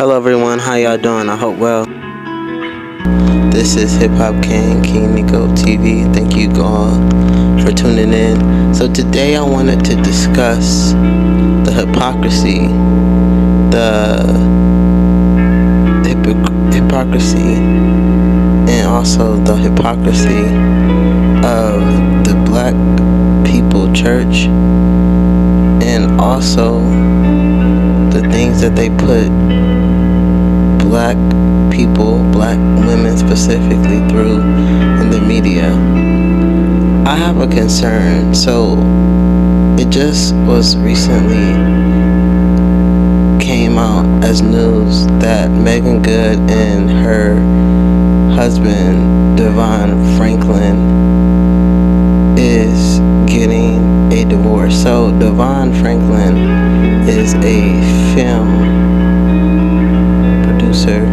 Hello everyone, how y'all doing? I hope well. This is Hip Hop King Nico TV. Thank you all for tuning in. So today I wanted to discuss the hypocrisy, and also the hypocrisy of the Black People Church, and also the things that they put Black people, Black women specifically, through in the media. I have a concern. So it just was recently came out as news that Meagan Good and her husband Devon Franklin is getting a divorce. So Devon Franklin is a film producer,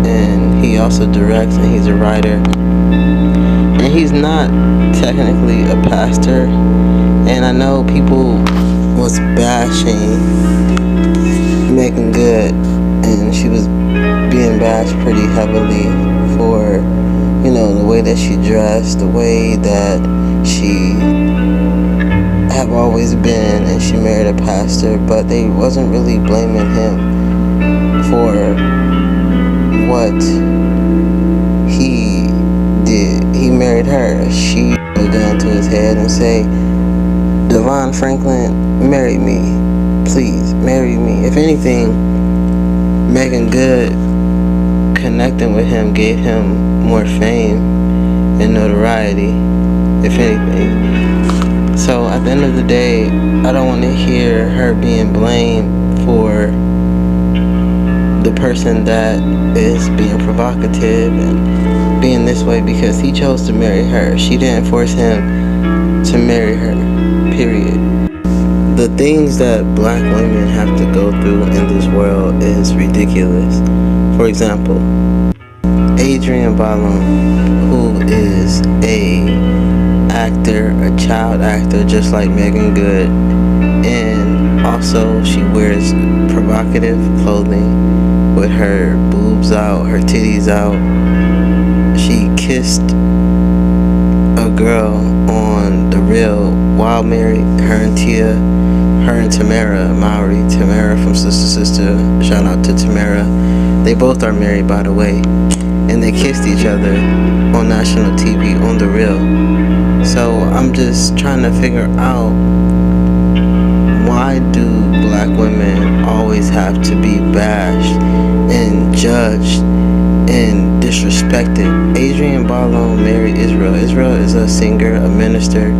and he also directs, and he's a writer, and he's not technically a pastor. And I know people was bashing Meagan Good, and she was being bashed pretty heavily for, the way that she dressed, the way that she have always been, and she married a pastor, but they wasn't really blaming him for what he did. He married her. She would go into his head and say, Devon Franklin, marry me. Please, marry me. If anything, Meagan Good connecting with him gave him more fame and notoriety, if anything. So at the end of the day, I don't want to hear her being blamed for the person that is being provocative and being this way, because he chose to marry her. She didn't force him to marry her, period. The things that Black women have to go through in this world is ridiculous. For example, Adrienne Bailon, who is a actor, a child actor, just like Meagan Good, and also she wears provocative clothing with her boobs out, her titties out. She kissed a girl on The Real while married, her and Tamara Mowry, Tamara from Sister, shout out to Tamara. They both are married, by the way, and they kissed each other on national TV on The Real. So I'm just trying to figure out, why do Black women always have to be bashed and judged and disrespected? Adrienne Bailon married Israel. Israel is a singer, a minister,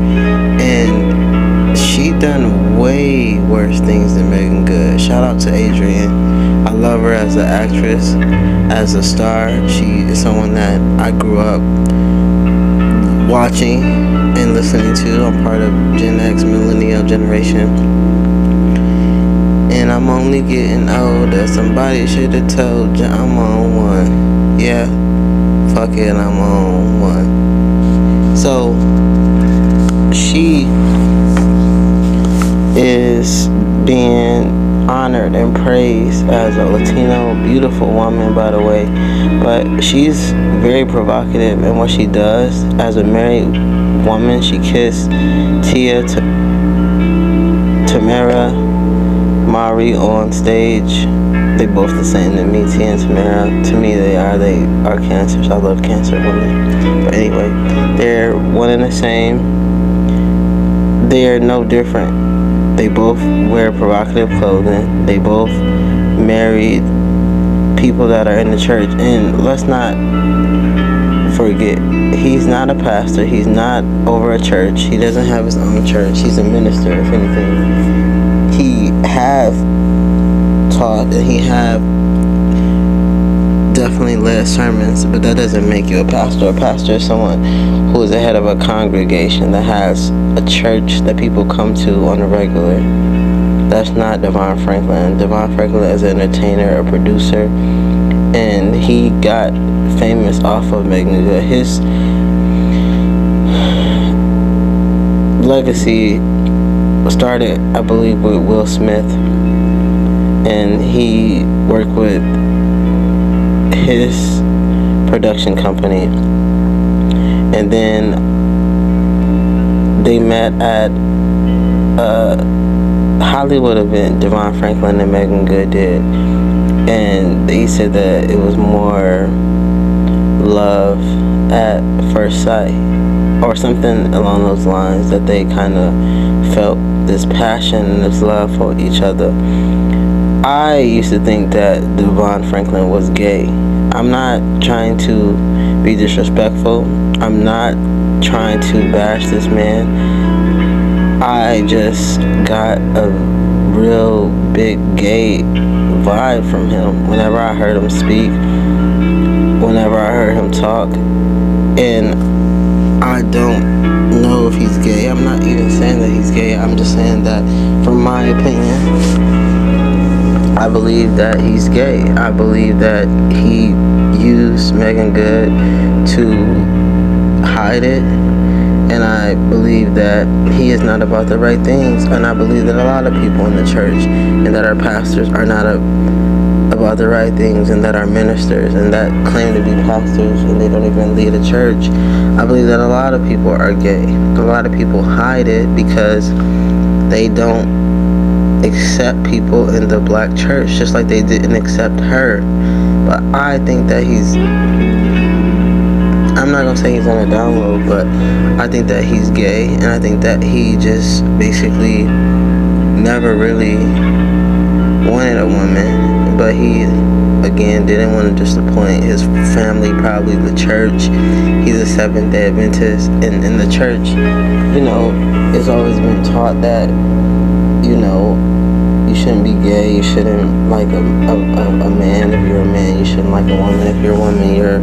and she done way worse things than Meagan Good. Shout out to Adrienne. I love her as an actress, as a star. She is someone that I grew up watching and listening to. I'm part of Gen X, millennial generation, and I'm only getting older. Somebody should have told you I'm on one. Yeah, fuck it, I'm on one. So she is being honored and praised as a Latino beautiful woman, by the way, but she's very provocative in what she does. As a married woman, she kissed Tamara Mowry on stage. They both the same to me, Tia and Tamara. To me, they are cancers. I love cancer women. But anyway, they're one and the same. They're no different. They both wear provocative clothing. They both married people that are in the church. And let's not forget, he's not a pastor. He's not over a church. He doesn't have his own church. He's a minister, if anything. He have taught, and he have definitely led sermons, but that doesn't make you a pastor. A pastor is someone who is the head of a congregation that has a church that people come to on a regular. That's not Devon Franklin. Devon Franklin is an entertainer, a producer, and he got famous off of Meagan Good. His legacy started, I believe, with Will Smith, and he worked with his production company, and then they met at a Hollywood event Devon Franklin and Megan Good did, and they said that it was more love at first sight or something along those lines, that they kind of felt this passion and this love for each other. I used to think that Devon Franklin was gay. I'm not trying to be disrespectful. I'm not trying to bash this man. I just got a real big gay vibe from him whenever I heard him speak, whenever I heard him talk. And I don't know if he's gay. I'm not even saying that he's gay. I'm just saying that, from my opinion, I believe that he's gay. I believe that he used Megan Good to hide it, and I believe that he is not about the right things, and I believe that a lot of people in the church and that our pastors are not about the right things, and that our ministers and that claim to be pastors and they don't even lead a church, I believe that a lot of people are gay. A lot of people hide it because they don't accept people in the black church, just like they didn't accept her. But I think that I'm not gonna say he's on a down low, but I think that he's gay, and I think that he just basically never really wanted a woman, but he again didn't want to disappoint his family, probably the church. He's a Seventh-day Adventist, and in the church, it's always been taught that you shouldn't be gay, you shouldn't like a man if you're a man, you shouldn't like a woman if you're a woman, you're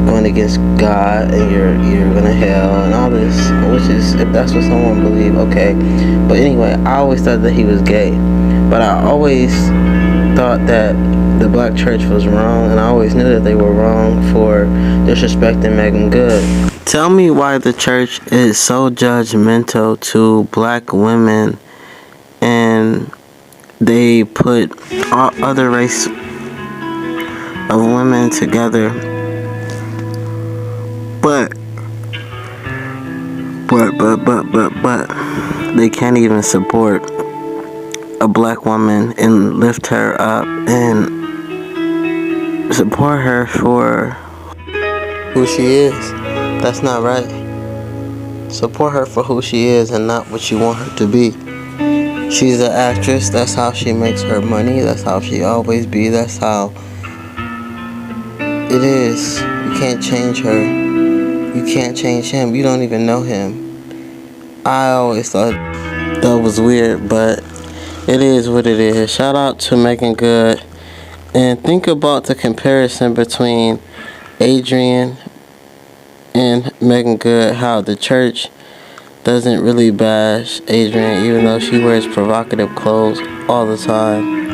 going against God and you're going to hell and all this, which is, if that's what someone believes, okay. But anyway, I always thought that he was gay, but I always thought that the black church was wrong, and I always knew that they were wrong for disrespecting Megan Good. Tell me why the church is so judgmental to black women, and they put all other race of women together, but they can't even support a black woman and lift her up and support her for who she is. That's not right. Support her for who she is and not what you want her to be. She's an actress. That's how she makes her money. That's how she always be. That's how it is. You can't change her. You can't change him. You don't even know him. I always thought that was weird, but it is what it is. Shout out to Megan Good. And think about the comparison between Adrian and Megan Good, how the church doesn't really bash Adrian, even though she wears provocative clothes all the time.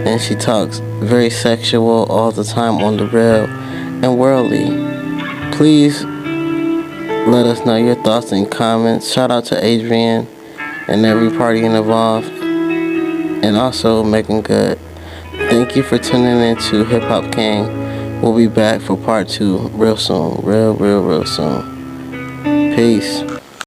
And she talks very sexual all the time on the real and worldly. Please let us know your thoughts and comments. Shout out to Adrian and every party involved, and also Megan Good. Thank you for tuning in to Hip Hop King. We'll be back for part 2 real soon. Real soon. Peace.